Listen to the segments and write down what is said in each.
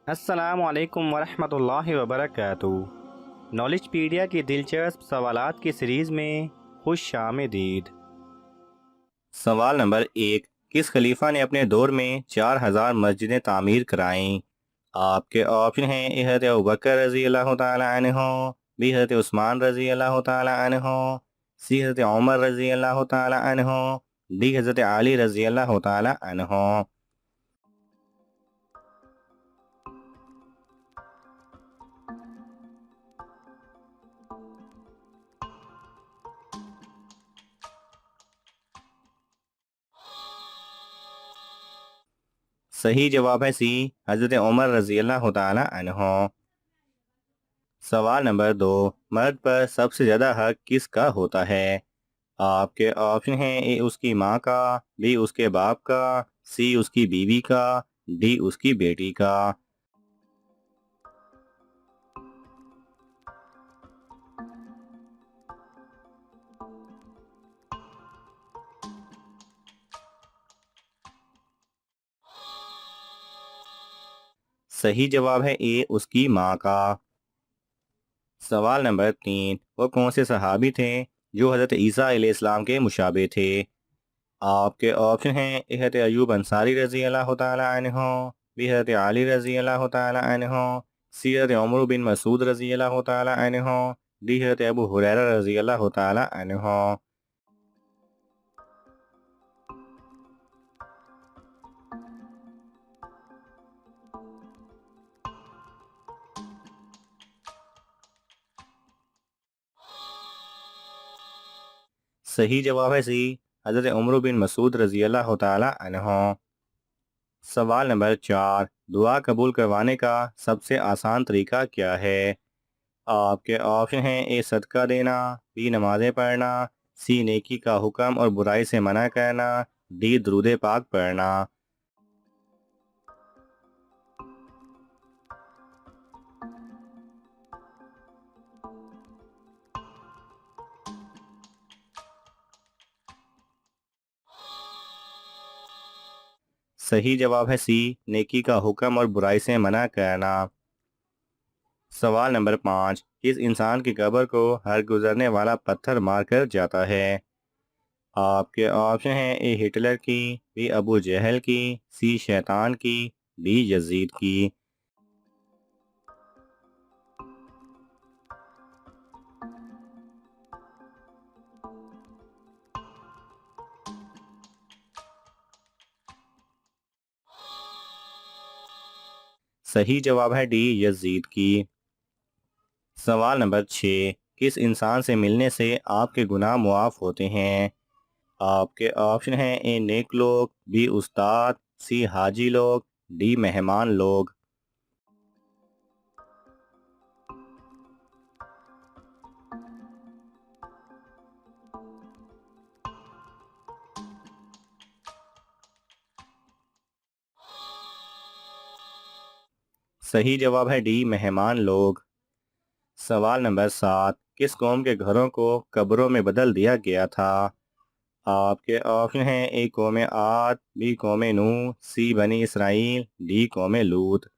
अस्सलाम वालेकुम वरहमतुल्लाहि वबरकातुहू। नॉलेजपीडिया की दिलचस्प सवालात की सीरीज़ में खुश आमदीद। सवाल नंबर 1। किस खलीफा ने अपने दौर में 4000 मस्जिदें तामीर कराईं? आपके ऑप्शन हैं ए हज़रत अबू बकर रज़ी अल्लाह तआला अन्हो, बी हज़रत उस्मान रज़ी अल्लाह तआला अन्हो, सी हज़रत उमर रज़ी अल्लाह तआला अन्हो, डी हज़रत अली रज़ी अल्लाह तआला अन्हो। सही जवाब है सी, हज़रत उमर रज़ी अल्लाह तआला अन्हो। सवाल नंबर 2। मर्द पर सबसे ज़्यादा हक किसका होता है? आपके ऑप्शन हैं ए उसकी माँ का, बी उसके बाप का, सी उसकी बीवी का, डी उसकी बेटी का। सही जवाब है ए उसकी माँ का। सवाल नंबर 3। वो कौन से सहाबी थे जो हज़रत ईसा अलैहिस्सलाम के मुशाबे थे? आपके ऑप्शन हैं ए हज़रत अयूब अंसारी रज़ी अल्लाह तआला अन्हो, बी हज़रत अली रज़ी अल्लाह तआला अन्हो, सी हज़रत उमर बिन मसूद रज़ी अल्लाह तआला अन्हो, डी हज़रत अबू हुरैरा रज़ी अल्लाह तआला अन्हो। सही जवाब है सी, हज़रत उमर बिन मसूद रज़ी अल्लाह तआला अन्हो। सवाल नंबर 4। दुआ कबूल करवाने का सबसे आसान तरीका क्या है? आपके ऑप्शन हैं ए सदका देना, बी नमाज़ें पढ़ना, सी नेकी का हुक्म और बुराई से मना करना, डी दुरूद पाक पढ़ना। सही जवाब है सी, नेकी का हुक्म और बुराई से मना करना। सवाल नंबर 5। किस इंसान की कब्र को हर गुजरने वाला पत्थर मारकर जाता है? आपके ऑप्शन हैं ए हिटलर की, बी अबू जहल की, सी शैतान की, डी यजीद की। सही जवाब है डी यजीद की। सवाल नंबर 6। किस इंसान से मिलने से आपके गुनाह मुआफ होते हैं? आपके ऑप्शन हैं ए नेक लोग, बी उस्ताद, सी हाजी लोग, डी मेहमान लोग। सही जवाब है डी मेहमान लोग। सवाल नंबर 7। किस कौम के घरों को कब्रों में बदल दिया गया था? आपके ऑप्शन हैं ए कौम आद, बी कौम नूह, सी बनी इसराइल, डी कौम लूत।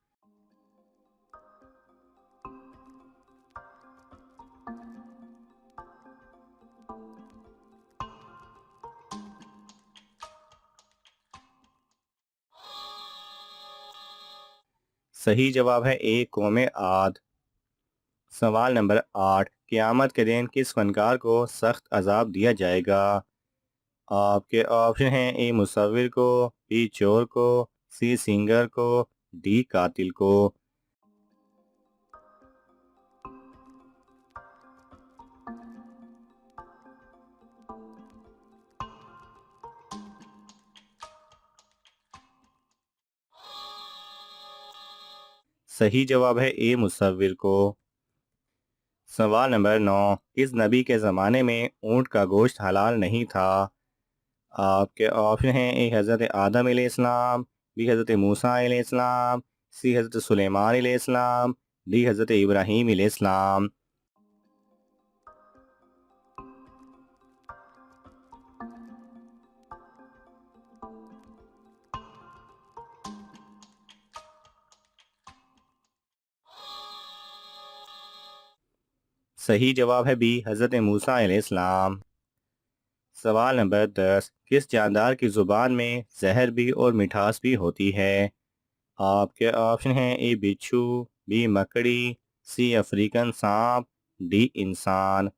सही जवाब है ए कौम आद। सवाल नंबर 8। क़यामत के दिन किस फनकार को सख्त अजाब दिया जाएगा? आपके ऑप्शन हैं ए मुसव्विर को, बी चोर को, सी सिंगर को, डी कातिल को। सही जवाब है ए मुसव्विर को। सवाल नंबर 9। किस नबी के ज़माने में ऊँट का गोश्त हलाल नहीं था? आपके ऑप्शन हैं ए हज़रत आदम अलैहिस्सलाम, बी हज़रत मूसा अलैहिस्सलाम, सी हज़रत सुलेमान अलैहिस्सलाम, डी हज़रत इब्राहीम अलैहिस्सलाम। सही जवाब है बी, हज़रत मूसा अलैहिस्सलाम। सवाल नंबर 10, किस जानदार की ज़ुबान में जहर भी और मिठास भी होती है? आपके ऑप्शन हैं ए बिच्छू, बी मकड़ी, सी अफ्रीकन सांप, डी इंसान।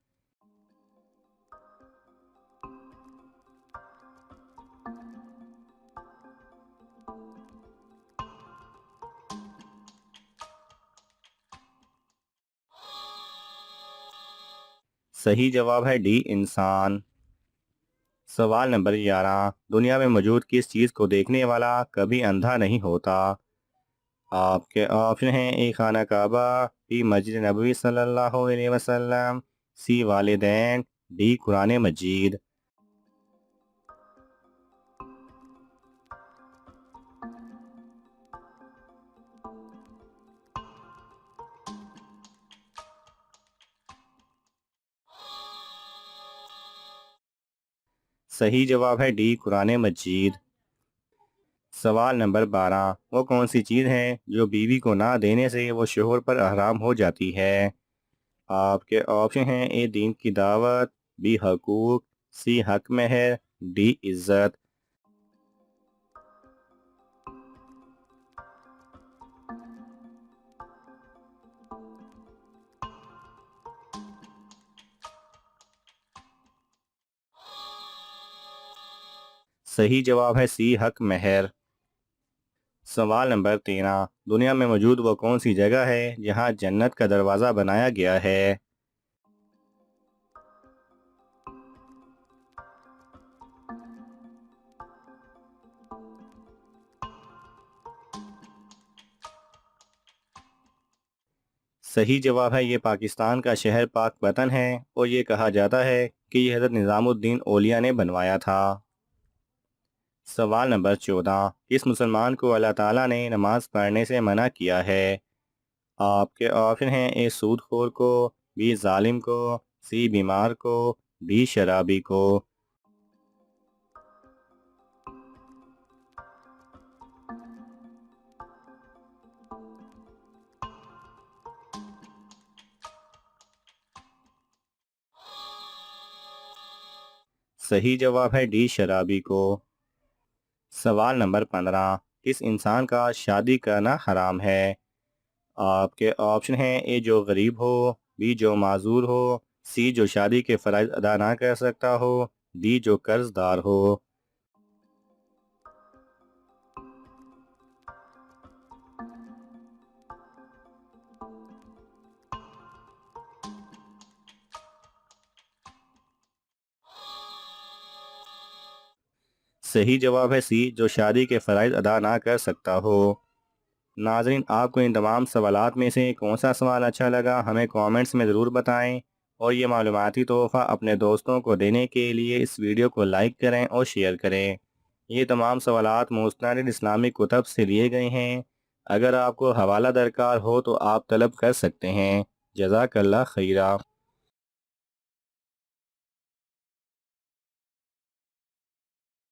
सही जवाब है डी इंसान। सवाल नंबर 11, दुनिया में मौजूद किस चीज़ को देखने वाला कभी अंधा नहीं होता? आपके ऑप्शन हैं ए खाना काबा, बी मस्जिद नबवी सल्लल्लाहु अलैहि वसल्लम, सी वालिदैन, डी कुरान मजीद। सही जवाब है डी कुरान मजीद। सवाल नंबर 12, वो कौन सी चीज़ है जो बीवी को ना देने से वो शोहर पर हराम हो जाती है? आपके ऑप्शन हैं ए दीन की दावत, बी हकूक, सी हक महर, डी इज़्ज़त। सही जवाब है सी हक महर। सवाल नंबर 13, दुनिया में मौजूद वो कौन सी जगह है जहाँ जन्नत का दरवाज़ा बनाया गया है? सही जवाब है ये पाकिस्तान का शहर पाकपतन है और ये कहा जाता है कि ये हज़रत निज़ामुद्दीन औलिया ने बनवाया था। सवाल नंबर 14, किस मुसलमान को अल्लाह ताला ने नमाज पढ़ने से मना किया है? आपके ऑप्शन हैं ए सूदखोर को, बी जालिम को, सी बीमार को, डी शराबी को। सही जवाब है डी शराबी को। सवाल नंबर 15, किस इंसान का शादी करना हराम है? आपके ऑप्शन हैं ए जो गरीब हो, बी जो माजूर हो, सी जो शादी के फ़राइज़ अदा ना कर सकता हो, डी जो कर्जदार हो। सही जवाब है सी जो शादी के फ़राइज़ अदा ना कर सकता हो। नाज़रीन, आपको इन तमाम सवालात में से कौन सा सवाल अच्छा लगा हमें कमेंट्स में ज़रूर बताएं और ये मालूमाती तोहफ़ा अपने दोस्तों को देने के लिए इस वीडियो को लाइक करें और शेयर करें। ये तमाम सवालात मुस्तनद इस्लामिक कुतब से लिए गए हैं। अगर आपको हवाला दरकार हो तो आप तलब कर सकते हैं। जज़ाकल्लाह खैरा।